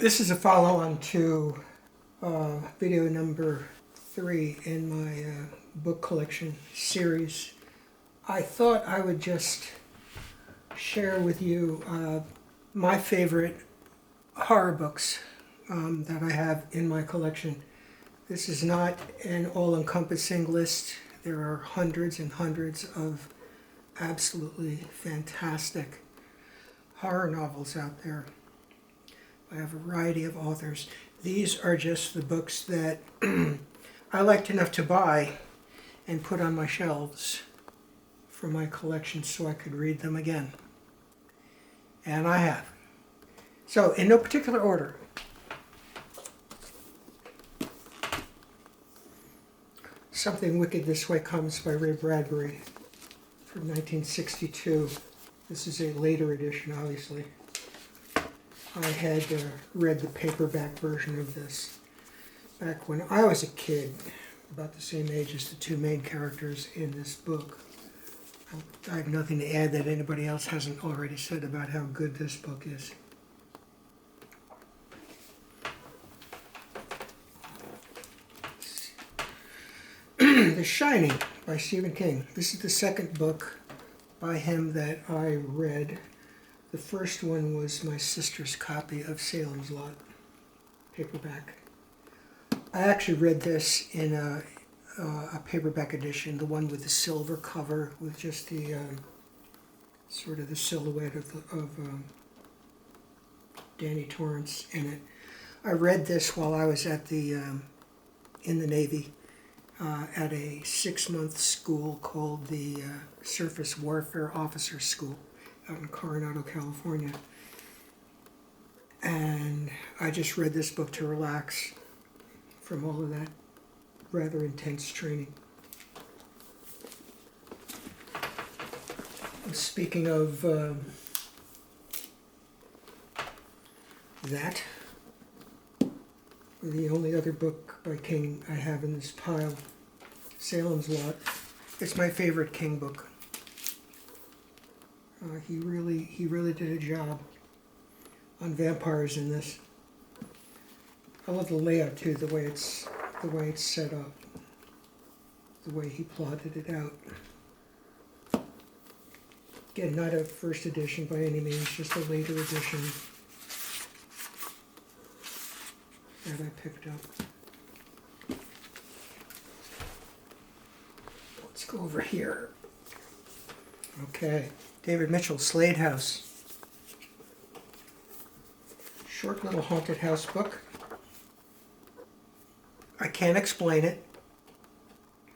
This is a follow-on to video number 3 in my book collection series. I thought I would just share with you my favorite horror books that I have in my collection. This is not an all-encompassing list. There are hundreds and hundreds of absolutely fantastic horror novels out there by a variety of authors. These are just the books that I liked enough to buy and put on my shelves for my collection so I could read them again. And I have. So, in no particular order. Something Wicked This Way Comes by Ray Bradbury from 1962. This is a later edition, obviously. I had read the paperback version of this back when I was a kid, about the same age as the two main characters in this book. I have nothing to add that anybody else hasn't already said about how good this book is. The Shining by Stephen King. This is the second book by him that I read. The first one was my sister's copy of Salem's Lot, paperback. I actually read this in a paperback edition, the one with the silver cover with just the sort of the silhouette of Danny Torrance in it. I read this while I was at the in the Navy at a 6-month school called the Surface Warfare Officer School out in Coronado, California. And I just read this book to relax from all of that rather intense training. Speaking of that, the only other book by King I have in this pile, Salem's Lot. It's my favorite King book. He really did a job on vampires in this. I love the layout too, the way it's set up, the way he plotted it out. Again, not a first edition by any means, just a later edition that I picked up. Let's go over here. Okay, David Mitchell, Slade House. Short little haunted house book. I can't explain it.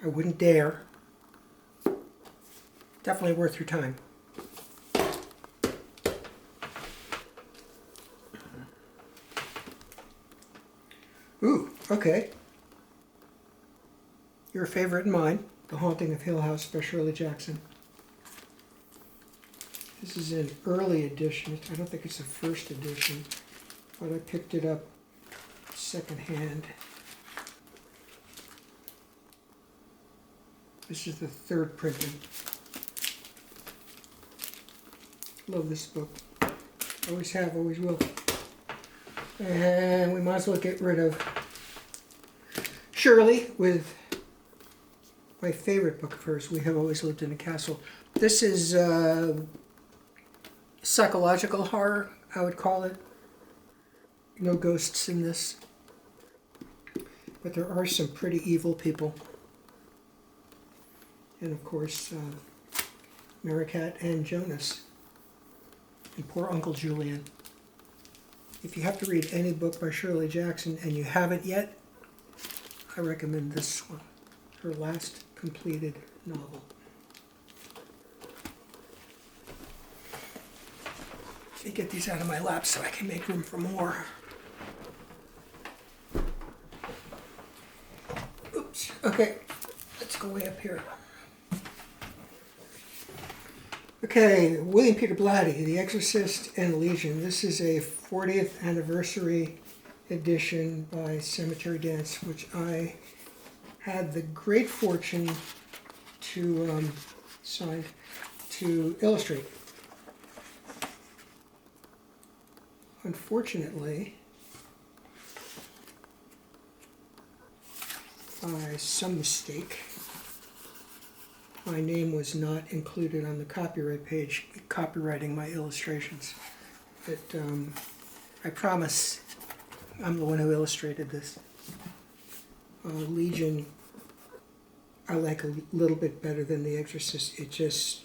I wouldn't dare. Definitely worth your time. Ooh, okay. Your favorite and mine, The Haunting of Hill House by Shirley Jackson. This is an early edition. I don't think it's the first edition, but I picked it up secondhand. This is the third printing. Love this book. Always have, always will. And we might as well get rid of Shirley with my favorite book of hers, We Have Always Lived in a Castle. This is psychological horror, I would call it. No ghosts in this. But there are some pretty evil people. And of course, Merricat and Jonas. And poor Uncle Julian. If you have to read any book by Shirley Jackson and you haven't yet, I recommend this one. Her last completed novel. Let me get these out of my lap so I can make room for more. Oops. Okay, let's go way up here. Okay, William Peter Blatty, The Exorcist and Legion. This is a 40th anniversary edition by Cemetery Dance, which I had the great fortune to illustrate. Unfortunately, some mistake. My name was not included on the copyright page, copyrighting my illustrations. But I promise I'm the one who illustrated this. Legion, I like a little bit better than The Exorcist. It just,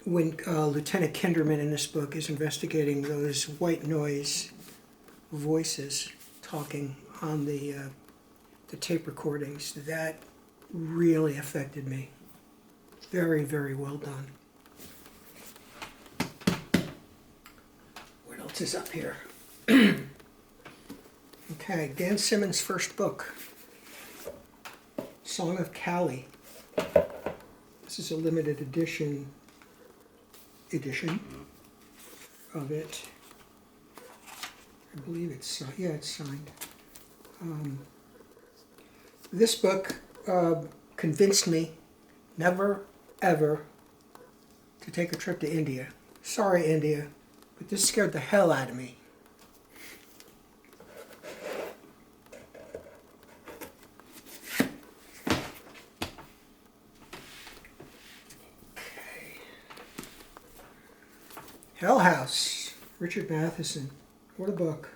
when Lieutenant Kinderman in this book is investigating those white noise voices talking on the tape recordings, that really affected me. Very, very well done. What else is up here? Okay, Dan Simmons' first book, Song of Kali. This is a limited edition of it. I believe it's, yeah, it's signed. This book convinced me never, ever to take a trip to India. Sorry, India, but this scared the hell out of me. Hell House, Richard Matheson. What a book.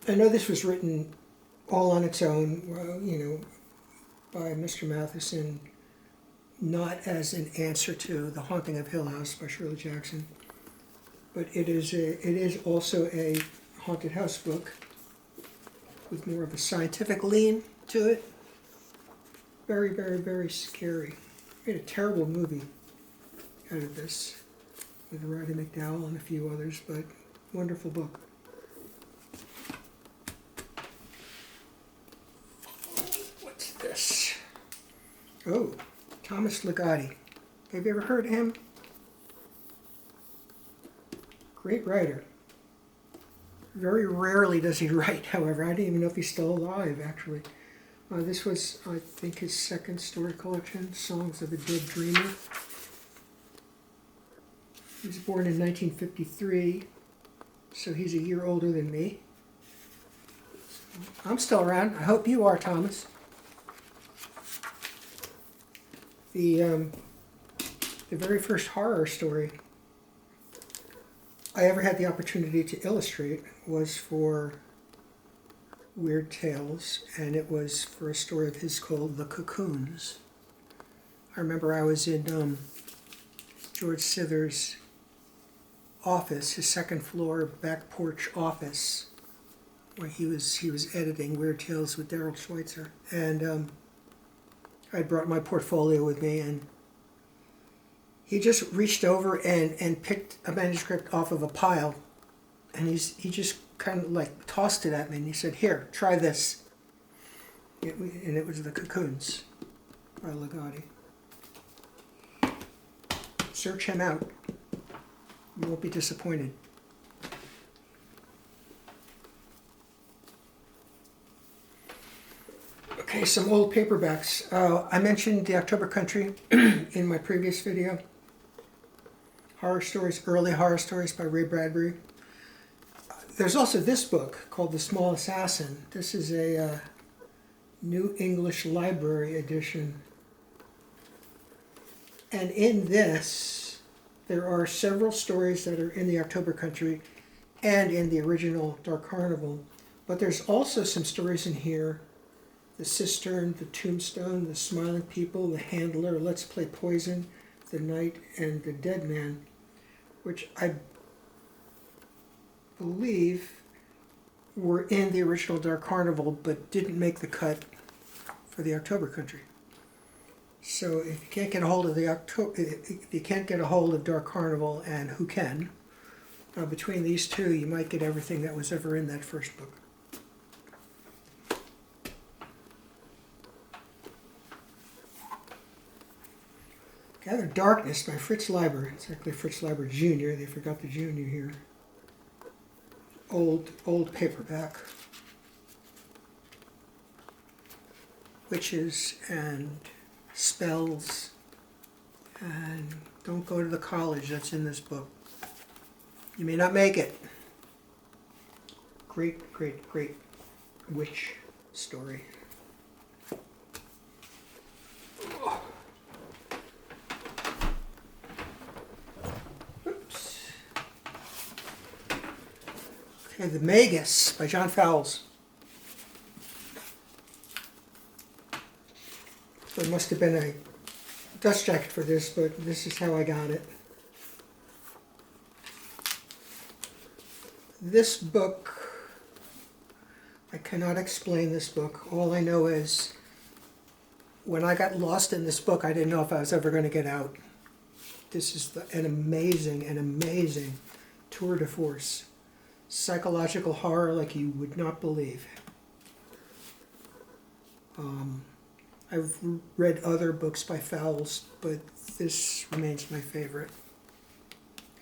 I know this was written all on its own, by Mr. Matheson, not as an answer to The Haunting of Hill House by Shirley Jackson, but it is also a haunted house book with more of a scientific lean to it. Very, very, very scary. Made a terrible movie out of this with Roddy McDowall and a few others, but wonderful book. What's this? Oh, Thomas Ligotti. Have you ever heard of him? Great writer. Very rarely does he write, however. I didn't even know if he's still alive, actually. This was, I think, his second story collection, Songs of a Dead Dreamer. He was born in 1953, so he's a year older than me. I'm still around. I hope you are, Thomas. The very first horror story I ever had the opportunity to illustrate was for Weird Tales, and it was for a story of his called The Cocoons. I remember I was in George Sither's office, his second floor back porch office, where he was editing Weird Tales with Daryl Schweitzer, and I brought my portfolio with me, and he just reached over and picked a manuscript off of a pile, and he just kind of like tossed it at me, and he said, "Here, try this." And it was The Cocoons by Ligotti. Search him out. You won't be disappointed. Okay, some old paperbacks. I mentioned The October Country in my previous video. Horror stories, early horror stories by Ray Bradbury. There's also this book called The Small Assassin. This is a New English Library edition. And in this, there are several stories that are in The October Country and in the original Dark Carnival. But there's also some stories in here: The Cistern, The Tombstone, The Smiling People, The Handler, Let's Play Poison, The Night, and The Dead Man, which I believe were in the original Dark Carnival but didn't make the cut for The October Country. So if you can't get a hold of if you can't get a hold of Dark Carnival, and who can, between these two, you might get everything that was ever in that first book. Gather Darkness by Fritz Leiber. It's actually Fritz Leiber Jr. They forgot the Jr. here. Old paperback. Witches and spells and don't go to the college that's in this book. You may not make it. Great, great, great witch story. Oops. Okay, The Magus by John Fowles. There must have been a dust jacket for this, but this is how I got it. This book, I cannot explain this book. All I know is when I got lost in this book, I didn't know if I was ever going to get out. This is an amazing tour de force. Psychological horror like you would not believe. I've read other books by Fowles, but this remains my favorite.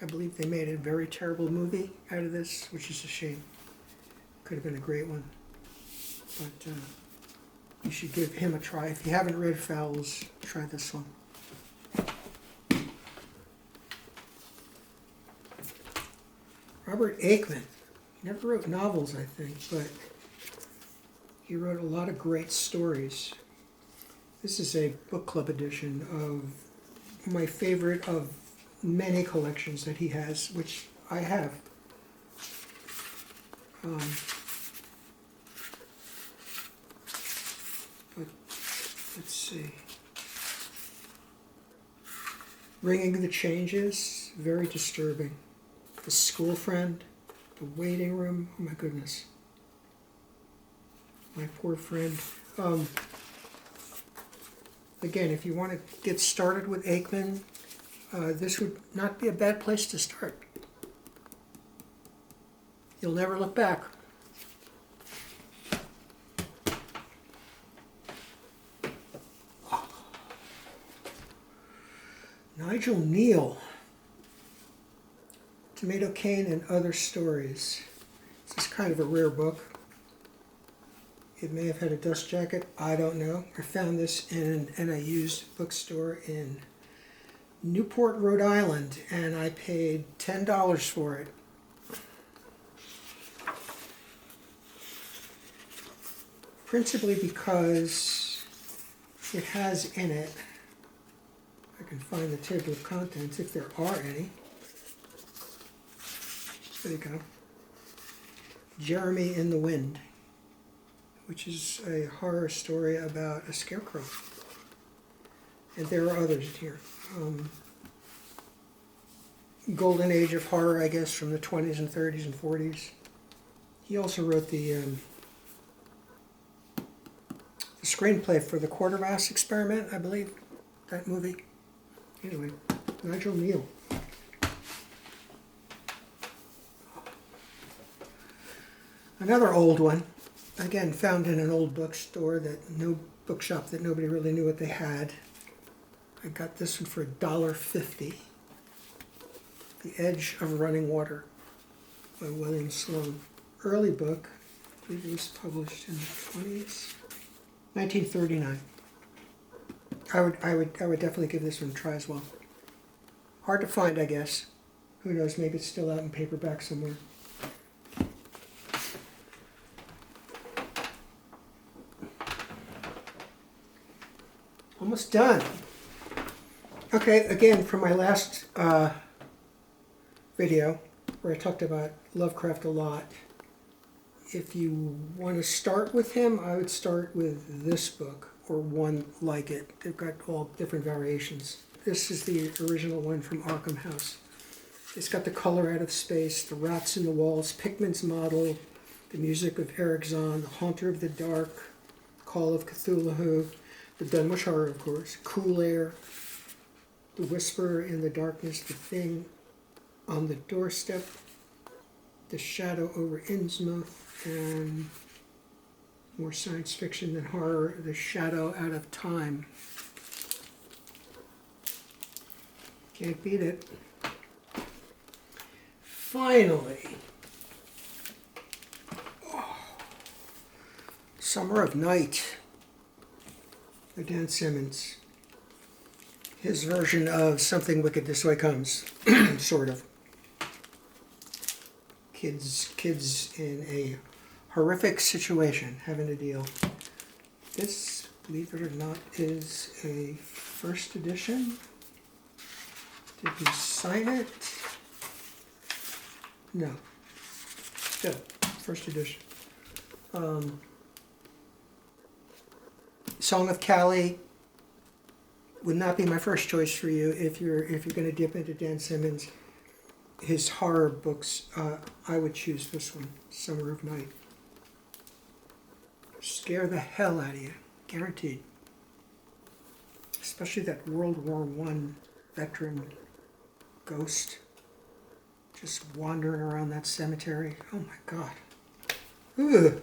I believe they made a very terrible movie out of this, which is a shame. Could have been a great one. But you should give him a try. If you haven't read Fowles, try this one. Robert Aickman. He never wrote novels, I think, but he wrote a lot of great stories. This is a book club edition of my favorite of many collections that he has, which I have. But let's see. Ringing the Changes, very disturbing. The School Friend, The Waiting Room, oh my goodness. My poor friend. Again, if you want to get started with Aickman, this would not be a bad place to start. You'll never look back. Nigel Neal, Tomato Cane and Other Stories. This is kind of a rare book. It may have had a dust jacket, I don't know. I found this in a used bookstore in Newport, Rhode Island, and I paid $10 for it. Principally because it has in it, I can find the table of contents if there are any. There you go. Jeremy in the Wind, which is a horror story about a scarecrow. And there are others here. Golden Age of Horror, I guess, from the 20s and 30s and 40s. He also wrote the screenplay for the Quartermass Experiment, I believe, that movie. Anyway, Nigel Neal. Another old one, again found in an old bookstore bookshop that nobody really knew what they had. I got this one for $1.50. The Edge of Running Water by William Sloane. Early book, I believe it was published in the 20s. 1939. I would definitely give this one a try as well. Hard to find, I guess. Who knows, maybe it's still out in paperback somewhere. Almost done. Okay, again, from my last video, where I talked about Lovecraft a lot, if you want to start with him, I would start with this book, or one like it. They've got all different variations. This is the original one from Arkham House. It's got the color out of space, the rats in the walls, Pickman's model, the music of Eric Zahn, The Haunter of the Dark, Call of Cthulhu, the Dunwich Horror, of course, Cool Air, The Whisperer in the Darkness, The Thing on the Doorstep, The Shadow over Innsmouth, and more science fiction than horror, The Shadow Out of Time. Can't beat it. Finally, Summer of Night by Dan Simmons. His version of Something Wicked This Way Comes, sort of. Kids in a horrific situation having to deal. This, believe it or not, is a first edition. Did he sign it? No. Still, first edition. Song of Cali would not be my first choice for you if you're going to dip into Dan Simmons. His horror books, I would choose this one, Summer of Night. Scare the hell out of you, guaranteed. Especially that World War I veteran ghost just wandering around that cemetery. Oh my God. Ugh.